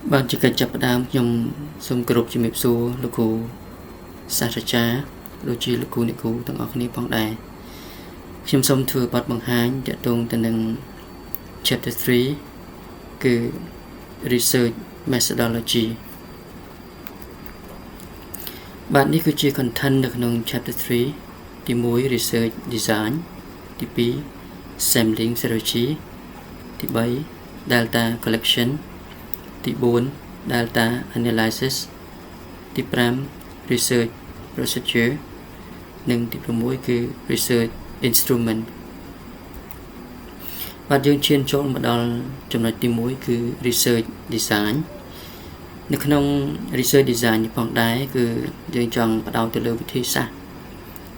Bạn chỉ cần chấp đám nhằm xung group chỉ mịp xua lúc cụ xa ra cha đôi chi lúc cụ này cụ tầng ọc này bằng đài khiêm xông thừa bật bằng hai để tung tình hình chapter 3 គឺ research methodology បាទនេះគឺជា content នៅក្នុង chapter 3 ទី1 research design ទី2 sampling strategy ទី3 data collection ទី4 data analysis ទី5 research procedure និងទី6គឺ research instrument បាទយើងឈានចូលមកដល់ចំណុចទី1គឺ research design នៅក្នុង research design នេះផងដែរគឺយើងចង់បដោតទៅលើវិធីសាស្ត្រ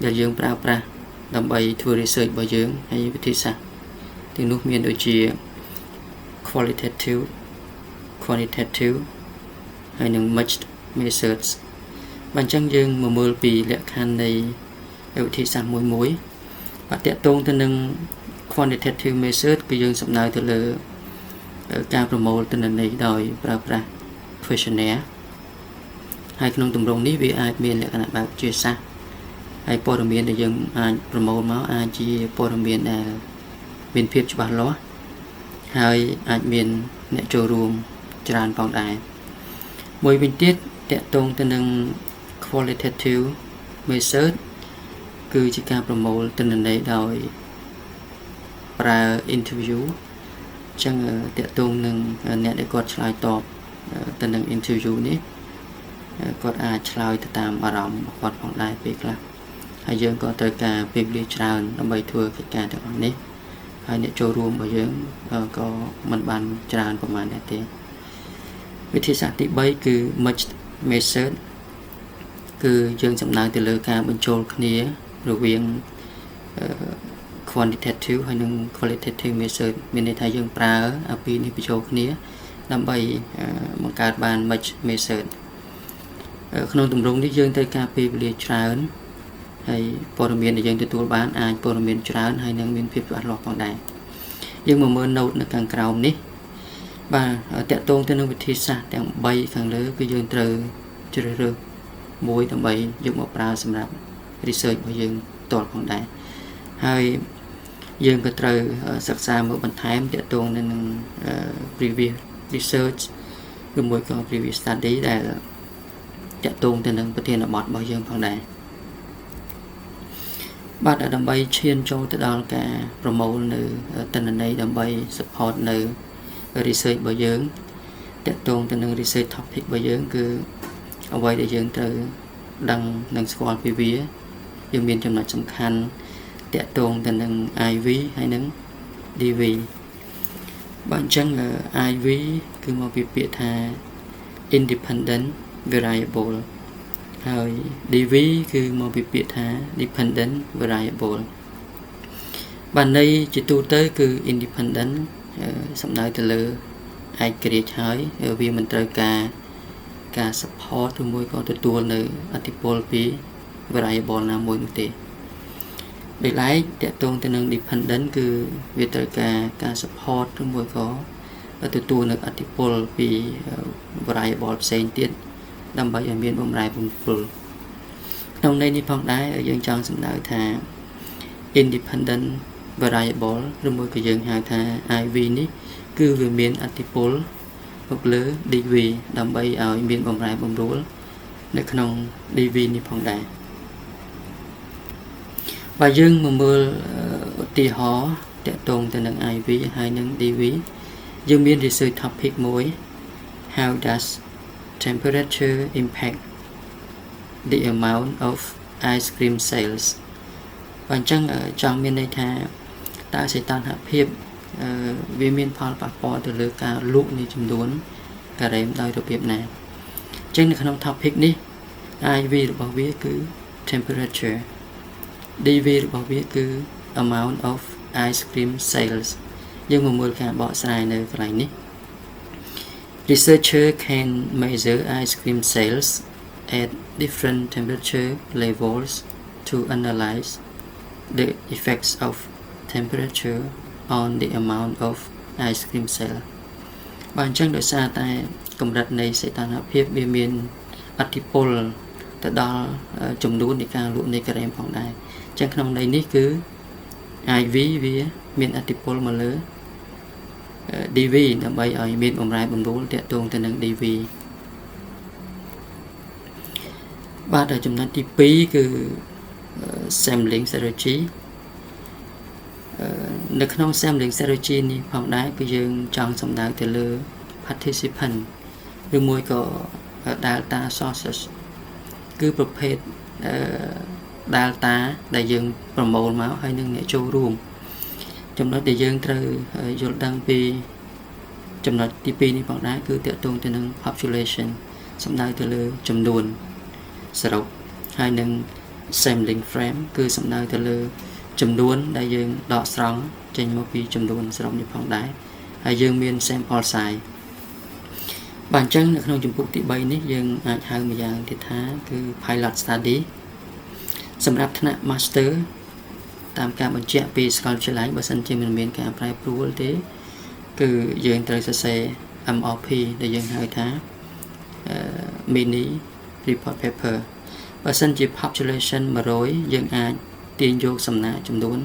ដែលយើងប្រើប្រាស់ដើម្បីធ្វើ research របស់យើងហើយវិធីសាស្ត្រទាំងនោះមានដូចជា qualitative quantitative ហើយនិង mixed methods បាទអញ្ចឹងយើងមកមើលពីលក្ខខណ្ឌនៃវិធីសាស្ត្រមួយបាទតកតងទៅនឹង quantitative method គឺយើងសំដៅទៅលើការប្រមូលទិន្នន័យដោយប្រើប្រាស់ questionnaire ហើយក្នុងទម្រង់នេះវាអាចមានលក្ខណៈបែបជាសាស្ត្រហើយព័ត៌មានដែលយើងអាចប្រមូលមកអាចជាព័ត៌មានដែលមានភាពច្បាស់លាស់ហើយអាចមានអ្នកចូលរួមច្រើនផងដែរមួយវិញទៀតតកតងទៅនឹង qualitative method គឺជាការប្រមូលទិន្នន័យដោយប្រើ interview អញ្ចឹងតកតងនឹងអ្នកដែលគាត់ឆ្លើយតបទៅនឹង interview នេះគាត់អាចឆ្លើយទៅតាមអារម្មណ៍របស់គាត់ផងដែរពេលខ្លះហើយយើងក៏ត្រូវការពេលវេលាច្រើនដើម្បីធ្វើកិច្ចការទាំងអស់នេះហើយអ្នកចូលរួមរបស់យើងក៏មិនបានច្រើនប្រហែលដែរទេវិធីសាស្ត្រទី3គឺ mixed method គឺយើងសំដៅទៅលើការបញ្ចូលគ្នារវាងquantitative ហើយនិង qualitative method មានន័យថាយើងប្រើអាពីរនេះបញ្ចូលគ្នាដើម្បីបង្កើតបាន mixed method ក្នុងទម្រង់នេះយើងត្រូវការពេលវេលាច្រើនហើយព័ត៌មានដែលយើងទទួលបានអាចព័ត៌មានច្រើនហើយនឹងមានភាពច្បាស់លាស់ផងដែរយើងមកមើល note នៅខាងក្រោមនេះបាទតកតងទៅនឹងវិធីសាស្ត្រទាំង3ខាងលើគឺយើងត្រូវជ្រើសរើសមួយដើម្បីយកមកប្រើសម្រាប់ research របស់យើងផ្ទាល់ផងដែរហើយយើងក៏ត្រូវសិក្សាមើលបន្ថែមតកតងនឹង previous research ឬមួយក៏ previous study ដែលតកតងទៅនឹងប្រធានបទរបស់យើងផងដែរបាទដើម្បីឈានចូលទៅដល់ការប្រមូលនៅទិន្នន័យដើម្បី support នៅ research របស់យើងតកតងទៅនឹង research topic របស់យើងគឺអ្វីដែលយើងត្រូវដឹងនិងស្គាល់ពីវាយើងមានចំណុចសំខាន់តកតងទៅនឹង IV ហើយនិង DV បាទអញ្ចឹង IV គឺមកពីពាក្យថា independent variable ហើយ DV គឺមកពីពាក្យថា dependent variable បាទន័យជាទូទៅគឺ independent សំដៅទៅលើឯករាជ្យហើយវាមិនត្រូវការ support ឬមួយក៏ទទួលនៅឥទ្ធិពលពី variable ណាមួយនោះទេដោយឡែកតកតងទៅនឹង dependent គឺវាត្រូវការ support ឬមួយក៏ទទួលនៅឥទ្ធិពលពី variable ផ្សេងទៀតដើម្បីឲ្យមានបម្រែបំពុលក្នុងន័យនេះផងដែរយើងចង់សម្ដៅថា independent variable ឬមួយក៏យើងហៅថា IV នេះគឺវាមានឥទ្ធិពលមកលើ DV ដើម្បីឲ្យមានបម្រែបំរួលនៅក្នុង DV នេះផងដែរបើយើងមកមើលឧទាហរណ៍តកតងទៅនឹង IV ហើយនិង DV យើងមាន research topic មួយ how does temperature impact the amount of ice cream sales បើអញ្ចឹងចង់មានន័យថាតើសីតុណ្ហភាពវាមានផលប៉ះពាល់ទៅលើការលក់នៃចំនួនការ៉េមដោយរបៀបណាអញ្ចឹងនៅក្នុង topic នេះ IV របស់វាគឺ temperature DV របស់វាគឺ amount of ice cream sales យើងមកមើលការបកស្រាយនៅកន្លែងនេះ Researcher can measure ice cream sales at different temperature levels to analyze the effects of temperature on the amount of ice cream sale បាទអញ្ចឹងដោយសារតែកម្រិតនៃសីតុណ្ហភាពវាមានឥទ្ធិពលទៅដល់ចំនួននៃការលក់នៃការ៉េមផងដែរអញ្ចឹងក្នុងន័យនេះគឺ IV វាមានឥទ្ធិពលមកលើ DV ដើម្បីឲ្យមានបម្រែបម្រួលទាក់ទងទៅនឹង DV បាទចំណុចទី2គឺ sampling strategy នៅក្នុង sampling strategy នេះផងដែរគឺយើងចង់សំដៅទៅលើ participant ឬមួយក៏ data sources គឺប្រភេទ data ដែលយើងប្រមូលមកហើយនឹងអ្នកចូលរួមចំណុចដែលយើងត្រូវយល់ដឹងពីចំណុចទី2នេះផងដែរគឺទាក់ទងទៅនឹង population សំដៅទៅលើចំនួនសរុបហើយនឹង sampling frame គឺសំដៅទៅលើចំនួនដែលយើងដកស្រង់ចេញមកពីចំនួនសរុបនេះផងដែរហើយយើងមាន sample size បាទអញ្ចឹងនៅក្នុងជំពូកទី3នេះយើងអាចហៅម្យ៉ាងទៀតថាគឺ pilot study សម្រាប់ថ្នាក់ master តាមការបញ្ជាក់ពីសាកលវិទ្យាល័យបើសិនជាមិនមានការប្រែប្រួលទេគឺយើងត្រូវសរសេរ MRP ដែលយើងហៅថា mini report paper បើសិនជា population 100យើងអាចទាញយកសំណាក់ចំនួន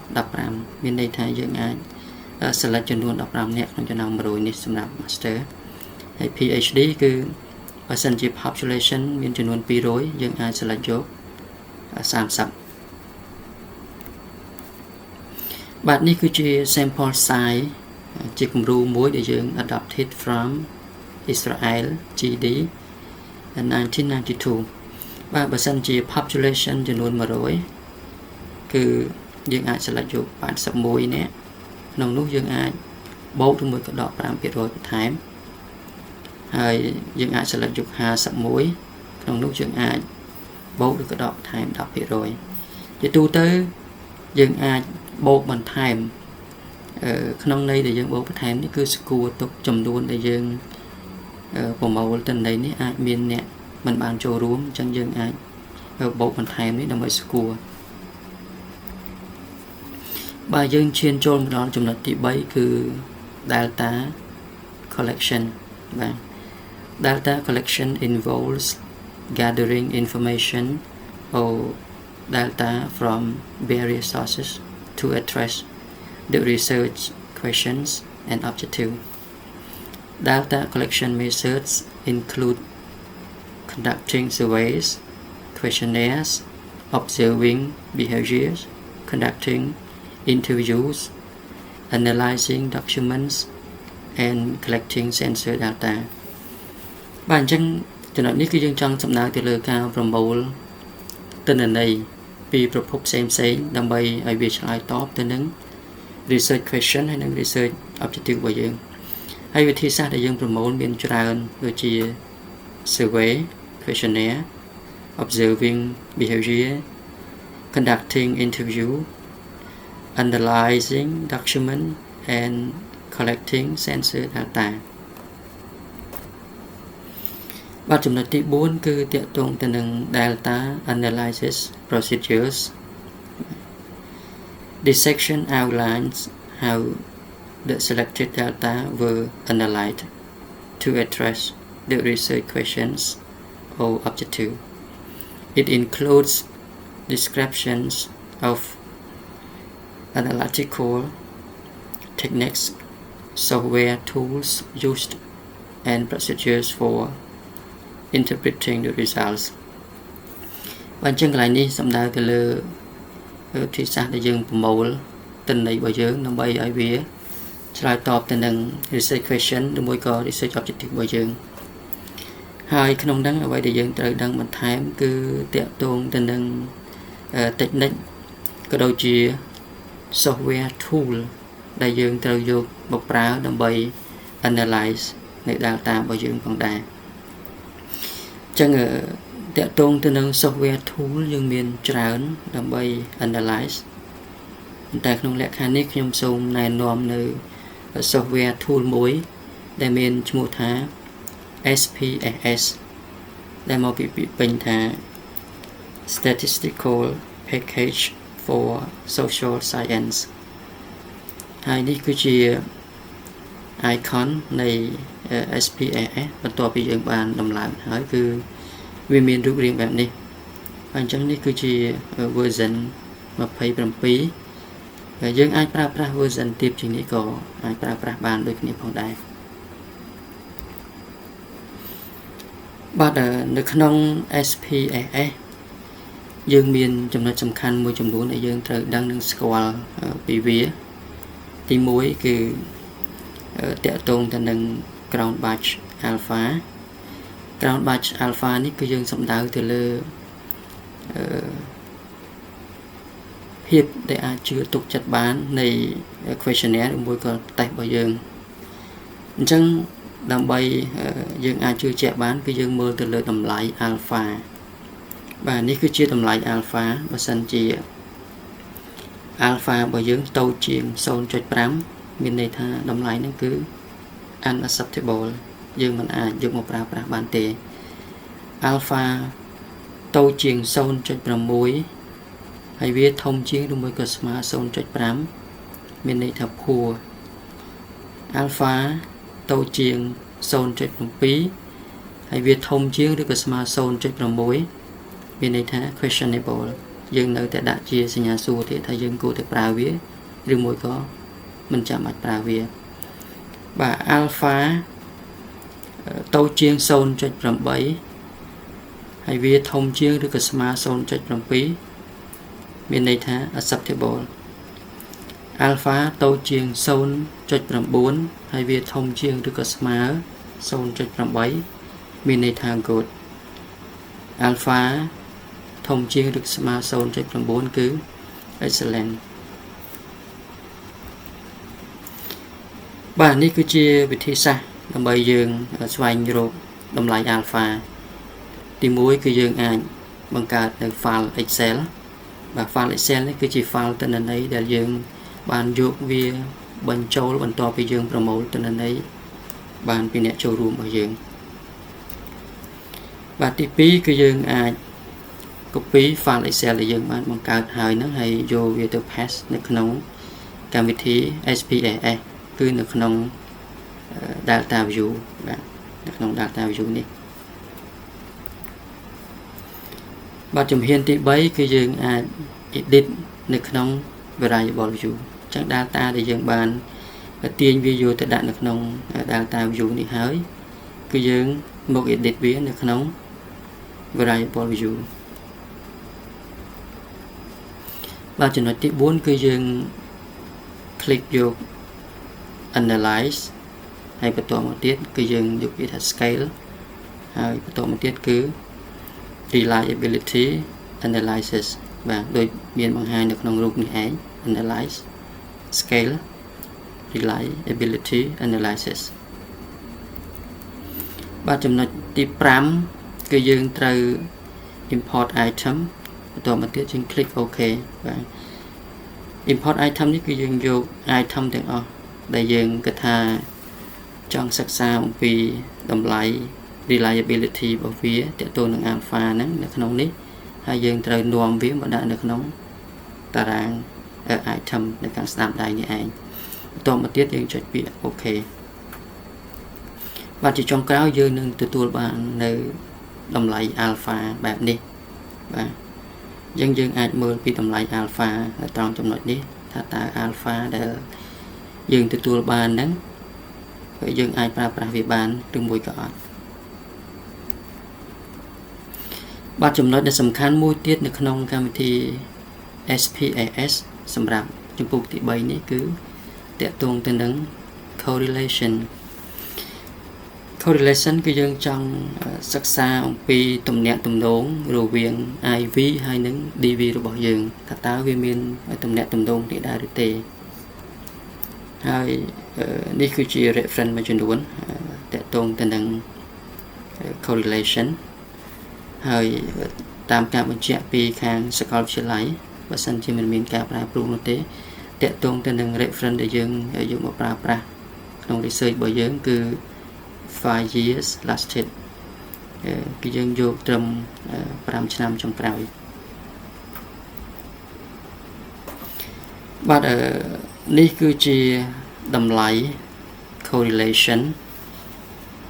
15មានន័យថាយើងអាច select ចំនួន15នាក់ក្នុងចំណោម100នេះសម្រាប់ master ហើយ PhD គឺបើសិនជា population មានចំនួន200យើងអាច select យក30បាទនេះគឺជា sample size ជាគំរូមួយដែលយើង adopted from Israel GD in 1992បាទបើសិនជា population ចំនួន100គឺយើងអាច select យក81នាក់ក្នុងនោះយើងអាចបូកជាមួយក៏ដក 5% បន្ថែមហើយយើងអាច select យក51ក្នុងនោះយើងអាចបូកឬក៏ដកបន្ថែម 10% ជាទូទៅយើងអាចបូកបន្ថែមក្នុងន័យដែលយើងបូកបន្ថែមនេះគឺស្គាល់ទុកចំនួនដែលយើងប្រមូលទិន្នន័យនេះអាចមានអ្នកមិនបានចូលរួមអញ្ចឹងយើងអាចបូកបន្ថែមនេះដើម្បីស្គាល់បាទយើងឈានចូលមកដល់ចំណុចទី3គឺ data collection បាទ data collection involves gathering information or data from various sources to address the research questions and objective. Data collection methods include conducting surveys, questionnaires, observing behaviors, conducting interviews, analyzing documents, and collecting sensor data. បាទអញ្ចឹងចំណុចនេះគឺយើងចង់សំដៅទៅលើការប្រមូលទិន្នន័យពីប្រភពផ្សេងៗដើម្បីឲ្យវាឆ្លើយតបទៅនឹង research question ហើយនិង research objective របស់យើងហើយវិធីសាស្ត្រដែលយើងប្រមូលមានច្រើនដូចជា survey, questionnaire, observing behavior, conducting interview, analyzing document and collecting sensor data បាទចំណុចទី4គឺទាក់ទងទៅនឹង data analysis procedures. This section outlines how the selected data were analyzed to address the research questions or objective. It includes descriptions of analytical techniques, software tools used, and procedures for interpreting the results. បាទអញ្ចឹងកន្លែងនេះសំដៅទៅលើវិធីសាស្ត្រដែលយើងប្រមូលទិន្នន័យរបស់យើងដើម្បីឲ្យវាឆ្លើយតបទៅនឹង research question ឬមួយក៏ research objective របស់យើងហើយក្នុងហ្នឹងអ្វីដែលយើងត្រូវដឹងបន្ថែមគឺទាក់ទងទៅនឹង technique ក៏ដូចជា software tool ដែលយើងត្រូវយកមកប្រើដើម្បី analyze នៃ data របស់យើងផងដែរអញ្ចឹងតាក់ទងទៅនឹង software tool យើងមានច្រើនដើម្បី analyze តែក្នុងលក្ខខណ្ឌនេះខ្ញុំសូមណែនាំនៅ software tool មួយដែលមានឈ្មោះថា SPSS ដែលមកពីពាក្យពេញថា Statistical Package for Social Science ហើយនេះគឺជា icon នៃ SPAS បន្ទាប់ពីយើងបានដំឡើងហើយគឺវាមានរូបរាងបែបនេះអញ្ចឹងនេះគឺជា version 27យើងអាចប្រើប្រាស់ version ទាបជាងនេះក៏អាចប្រើប្រាស់បានដូចគ្នាផងដែរបាទនៅក្នុង SPAS យើងមានចំណុចសំខាន់មួយចំនួនដែលយើងត្រូវដឹងនិងស្គាល់ពីវាទី1គឺតកតងទៅនឹង ground batch alpha ground batch alpha នេះគឺយើងសំដៅទៅលើភាពដែលអាចជឿទុកចិត្តបាននៃ questionnaire ឬមួយក៏ test របស់យើងអញ្ចឹងដើម្បីយើងអាចជឿជាក់បានគឺយើងមើលទៅលើតម្លៃ alpha បាទនេះគឺជាតម្លៃ alpha បើសិនជា alpha របស់យើងតូចជាង 0.5 មានន័យថាតម្លៃហ្នឹងគឺ unacceptable យើងមិនអាចយកមកប្រើប្រាស់បានទេ alpha តូចជាង 0.6 ហើយវាធំជាងឬមួយក៏ស្មើ 0.5 មានន័យថា poor alpha តូចជាង 0.7 ហើយវាធំជាងឬក៏ស្មើ 0.6 មានន័យថា questionable យើងនៅតែដាក់ជាសញ្ញាសួរទៀតថាយើងគួរតែប្រើវាឬមួយក៏មិនចាំបាច់ប្រើវាបាទ alpha តូចជាង 0.8 ហើយវាធំជាងឬក៏ស្មើ 0.7 មានន័យថា acceptable alpha តូចជាង 0.9 ហើយវាធំជាងឬក៏ស្មើ 0.8 មានន័យថា good alpha ធំជាងឬស្មើ 0.9 គឺ excellent បាទនេះគឺជាវិធីសាស្ត្រដើម្បីយើងស្វែងរកតម្លៃ alpha ទី1គឺយើងអាចបង្កើតនៅ file Excel បាទ file Excel នេះគឺជា file ទិន្នន័យដែលយើងបានយកវាបញ្ចូលបន្ទាប់ពីយើងប្រមូលទិន្នន័យបានពីអ្នកចូលរួមរបស់យើងបាទទី2គឺយើងអាច copy file Excel ដែលយើងបានបង្កើតហើយហ្នឹងហើយយកវាទៅ paste នៅក្នុងកម្មវិធី SPAS គឺនៅក្នុង data view បាទនៅក្នុង data view នេះបាទជំហានទី3គឺយើងអាច edit នៅក្នុង variable view អញ្ចឹង data ដែលយើងបានទាញវាយកទៅដាក់នៅក្នុង data view នេះហើយគឺយើងមក edit វានៅក្នុង variable view បាទចំណុចទី4គឺយើង click យក analyze ហើយបន្តមកទៀតគឺយើងយកវាថា scale ហើយបន្តមកទៀតគឺ reliability analysis បាទដូចមានបង្ហាញនៅក្នុងរូបនេះឯង analyze scale reliability analysis បាទចំណុចទី5គឺយើងត្រូវ import item បន្តមកទៀតយើង click OK បាទ import item នេះគឺយើងយក item ទាំងអស់ដែលយើងគិតថាចង់សិក្សាអំពីតម្លៃ reliability របស់វាទាក់ទងនឹង alpha ហ្នឹងនៅក្នុងនេះហើយយើងត្រូវនាំវាមកដាក់នៅក្នុងតារាង item នៅខាងស្ដាំដៃនេះឯងបន្តមកទៀតយើងចុចពាក្យ OK បាទជាចុងក្រោយយើងនឹងទទួលបាននៅតម្លៃ alpha បែបនេះបាទយើងអាចមើលពីតម្លៃ alpha នៅត្រង់ចំណុចនេះថាតើ alpha ដែលយើងទទួលបានហ្នឹងយើងអាចប្រើប្រាស់វាបានឬមួយក៏អត់បាទចំណុចដែលសំខាន់មួយទៀតនៅក្នុងកម្មវិធី SPAS សម្រាប់ជំពូកទី3នេះគឺតាក់ទងទៅនឹង correlation គឺយើងចង់សិក្សាអំពីទំនាក់ទំនងរវាង IV ហើយនិង DV របស់យើងថាតើវាមានទំនាក់ទំនងនេះដែរឬទេហើយនេះគឺជា reference មួយចំនួនតាក់ទងទៅនឹង correlation ហើយតាមការបញ្ជាក់ពីខាងសាកលវិទ្យាល័យបើសិនជាមិនមានការប្រែប្រួលនោះទេតាក់ទងទៅនឹង reference ដែលយើងយកមកប្រើប្រាស់ក្នុង research របស់យើងគឺ 5 years lasted គឺយើងយកត្រឹម5ឆ្នាំចុងក្រោយបាទនេះគឺជាតម្លៃ correlation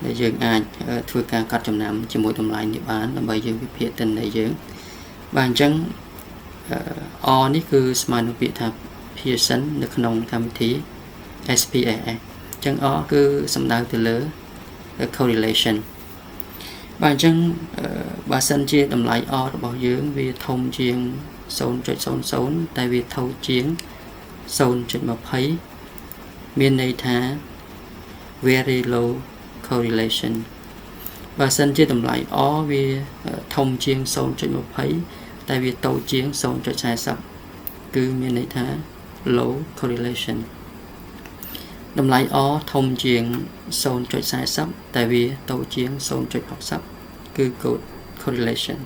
ដែលយើងអាចធ្វើការកត់ចំណាំជាមួយតម្លៃនេះបានដើម្បីយើងវិភាគទិន្នន័យយើងបាទអញ្ចឹងR នេះគឺស្មើនឹងពាក្យថា Pearson នៅក្នុងកម្មវិធី SPSS អញ្ចឹង R គឺសំដៅទៅលើ correlation បាទអញ្ចឹងបើសិនជាតម្លៃ R របស់យើងវាធំជាង 0.00 តែវាថោកជាង 0.20 មានន័យថា very low correlation បើសិនជាតម្លៃ R វាធំជាង 0.20 តែវាតូចជាង 0.40 គឺមានន័យថា low correlation តម្លៃ R ធំជាង 0.40 តែវាតូចជាង 0.60 គឺ good correlation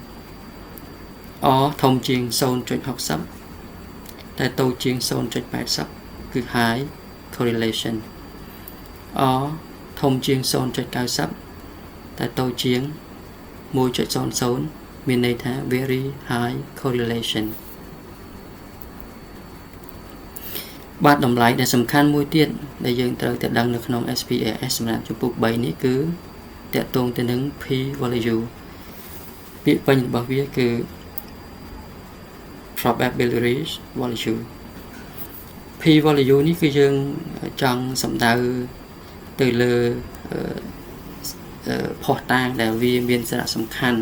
R ធំជាង 0.60 តែតូចជាង 0.80 គឺ high correlation R ធំជាង 0.90 តែតូចជាង 1.00 មានន័យថា very high correlation បាទតម្លៃដែលសំខាន់មួយទៀតដែលយើងត្រូវតែដឹងនៅក្នុង SPSS សម្រាប់ចំពោះ3នេះគឺតកតងទៅនឹង p value ពាក្យពេញរបស់វាគឺ probability value p value នេះគឺយើងចង់សំដៅទៅលើភស្តុតាងដែលវាមានសារៈសំខាន់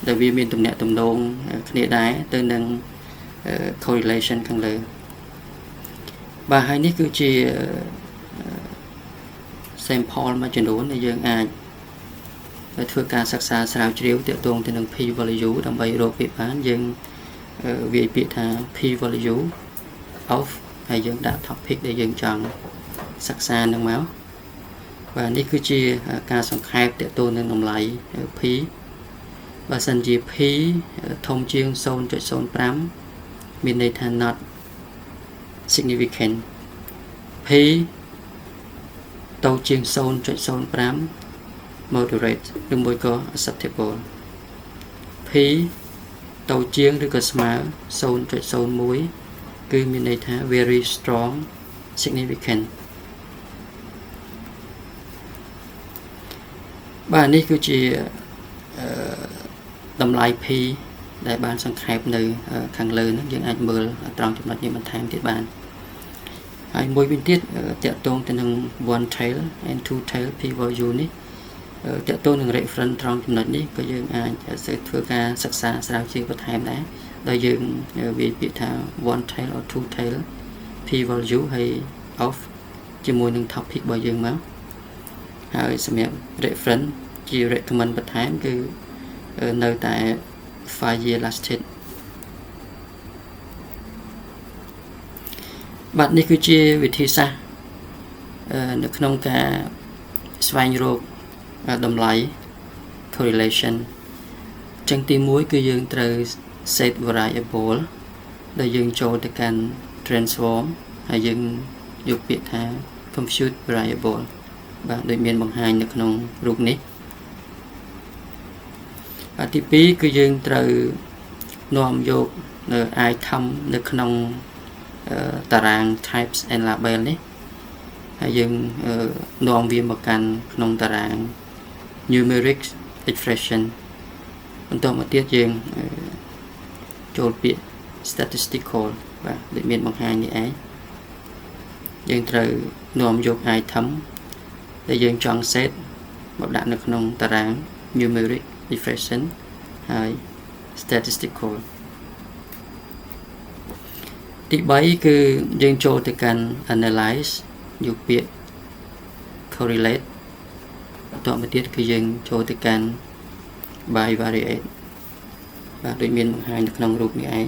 ដែលវាមានទំនាក់ទំនងគ្នាដែរទៅនឹង correlation ខាងលើបាទហើយនេះគឺជា sample មួយចំនួនដែលយើងអាចធ្វើការសិក្សាស្រាវជ្រាវទាក់ទងទៅនឹង p value ដើម្បីរកពាក្យបានយើងវាយពាក្យថា p value of ហើយយើងដាក់ topic ដែលយើងចង់សិក្សានឹងមកបាទនេះគឺជាការសង្ខេបទាក់ទងនឹងតម្លៃ p បើសិនជា p ធំជាង 0.05 មានន័យថា not significant p តូចជាង 0.05 moderate ឬមួយក៏ acceptable p តូចជាងឬក៏ស្មើ 0.01 គឺមានន័យថា very strong significant បាទនេះគឺជាតម្លៃ p ដែលបានសង្ខេបនៅខាងលើហ្នឹងយើងអាចមើលត្រង់ចំណុចនេះបន្ថែមទៀតបានហើយមួយវិញទៀតតកតងទៅនឹង one tail and two tail p value នេះតកតងនឹង reference ត្រង់ចំណុចនេះក៏យើងអាចធ្វើការសិក្សាស្រាវជ្រាវបន្ថែមដែរដោយយើងវាពាក្យថា one tail or two tail p value ហើយ of ជាមួយនឹង topic របស់យើងមកហើយសម្រាប់ reference ជា recommend បន្ថែមគឺនៅតែ 5 year lasted បាទនេះគឺជាវិធីសាស្ត្រនៅក្នុងការស្វែងរកតម្លៃ correlation ចឹងទី1គឺយើងត្រូវ set variable ដែលយើងចូលទៅកាន់ transform ហើយយើងយកពាក្យថា compute variable បាទដូចមានបង្ហាញនៅក្នុងរូបនេះទី2គឺយើងត្រូវនាំយកនៅ item នៅក្នុងតារាង types and label នេះហើយយើងនាំវាមកកាន់ក្នុងតារាង numeric expression បន្តមកទៀតយើងចូលពាក្យ statistical បាទដូចមានបង្ហាញនេះឯងយើងត្រូវនាំយក item ដែលយើងចង់ set មកដាក់នៅក្នុងតារាង numeric expression ហើយ statistical ទី3គឺយើងចូលទៅកាន់ analyze យកពាក្យ correlate បន្តមកទៀតគឺយើងចូលទៅកាន់ bivariate បាទដូចមានបង្ហាញនៅក្នុងរូបនេះឯង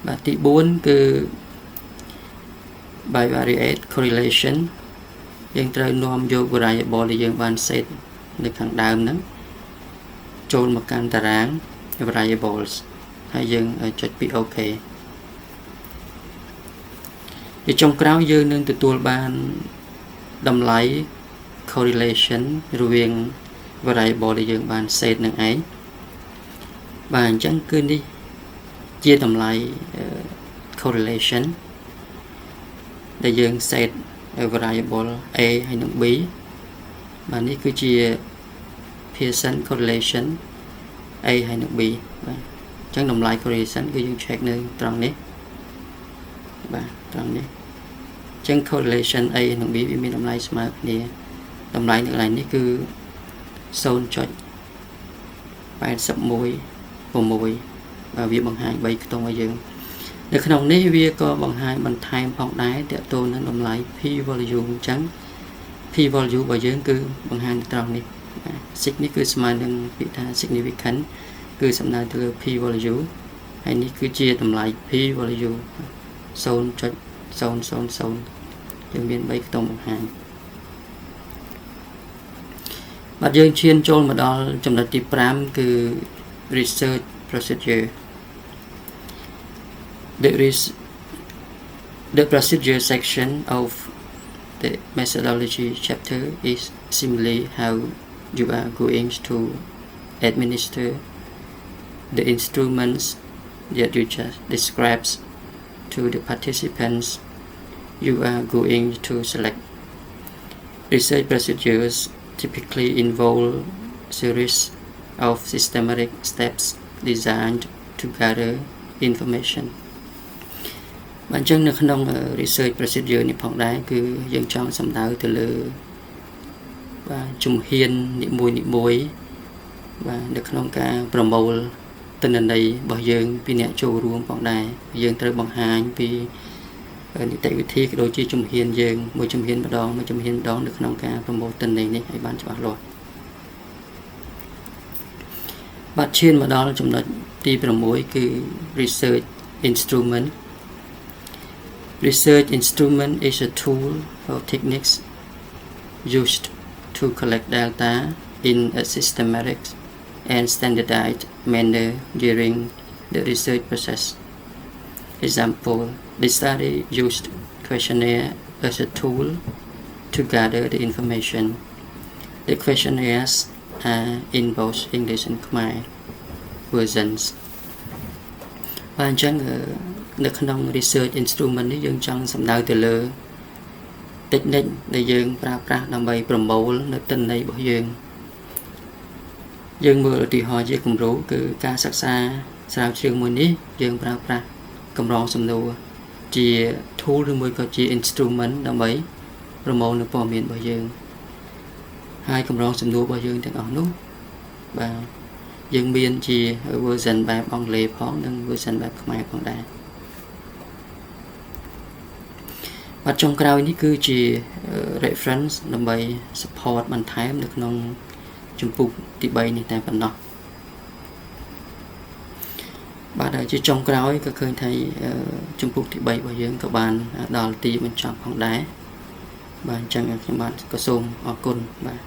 បាទទី4គឺ bivariate correlation យើងត្រូវនាំយក variable ដែលយើងបាន set នៅខាងដើមហ្នឹងចូលមកកាន់តារាង variables ហើយយើងចុចពី OK ពីចុងក្រោយយើងនឹងទទួលបានតម្លៃ correlation រវាង variable ដែលយើងបាន set នឹងឯងបាទអញ្ចឹងគឺនេះ ជាតម្លៃ correlation ដែលយើង set variable a ហើយនិង b បាទនេះគឺជា Pearson correlation a ហើយនិង b បាទអញ្ចឹងតម្លៃ correlation គឺយើង check នៅត្រង់នេះបាទត្រង់នេះអញ្ចឹង correlation a និង b វាមានតម្លៃស្មើគ្នាតម្លៃនៅកន្លែងនេះគឺ 0.816 បាទវាបង្ហាញ3ខ្ទង់ឲ្យយើងនៅក្នុងនេះវាក៏បង្ហាញបន្ថែមផងដែរទាក់ទងនឹងតម្លៃ p value អញ្ចឹង p value របស់យើងគឺបង្ហាញត្រង់នេះ sig នេះគឺស្មើនឹងពាក្យថា significant គឺសំដៅទៅលើ p value ហើយនេះគឺជាតម្លៃ p value 0.000 យើងមាន3ខ្ទង់បង្ហាញបាទយើងឈានចូលមកដល់ចំណុចទី5គឺ research procedure the procedure section of the methodology chapter is simply how you are going to administer the instruments that you just described to the participants you are going to select. Research procedures typically involve series of systematic steps designed to gather information. បាទអញ្ចឹងនៅក្នុង research procedure នេះផងដែរគឺយើងចង់សំដៅទៅលើបាទជំហាននីមួយៗបាទនៅក្នុងការប្រមូលទិន្នន័យរបស់យើងពីអ្នកចូលរួមផងដែរយើងត្រូវបង្ហាញពីនីតិវិធីក៏ដូចជាជំហានយើងមួយជំហានម្ដងនៅក្នុងការប្រមូលទិន្នន័យនេះឲ្យបានច្បាស់លាស់បាទឈានមកដល់ចំណុចទី6គឺ research instrument Research instrument is a tool or techniques used to collect data in a systematic and standardized manner during the research process. Example, the study used questionnaire as a tool to gather the information. The questionnaires are in both English and Khmer versions. បាទអញ្ចឹងនៅក្នុង research instrument នេះយើងចង់សំដៅទៅលើ technique ដែលយើងប្រើប្រាស់ដើម្បីប្រមូលនៅទិន្នន័យរបស់យើងមើលឧទាហរណ៍ជាគំរូគឺការសិក្សាស្រាវជ្រាវមួយនេះយើងប្រើប្រាស់កម្រងសំណួរជា tool ឬមួយក៏ជា instrument ដើម្បីប្រមូលនៅព័ត៌មានរបស់យើងហើយកម្រងសំណួររបស់យើងទាំងអស់នោះបាទយើងមានជា version បែបអង់គ្លេសផងនិង version បែបខ្មែរផងដែរបាទចុងក្រោយនេះគឺជា reference ដើម្បី support បន្ថែមនៅក្នុងជំពូកទី3នេះតែប៉ុណ្ណោះបាទហើយជាចុងក្រោយក៏ឃើញថាជំពូកទី3របស់យើងក៏បានដល់ទីបញ្ចប់ផងដែរបាទអញ្ចឹងខ្ញុំបាទក៏សូមអរគុណបាទ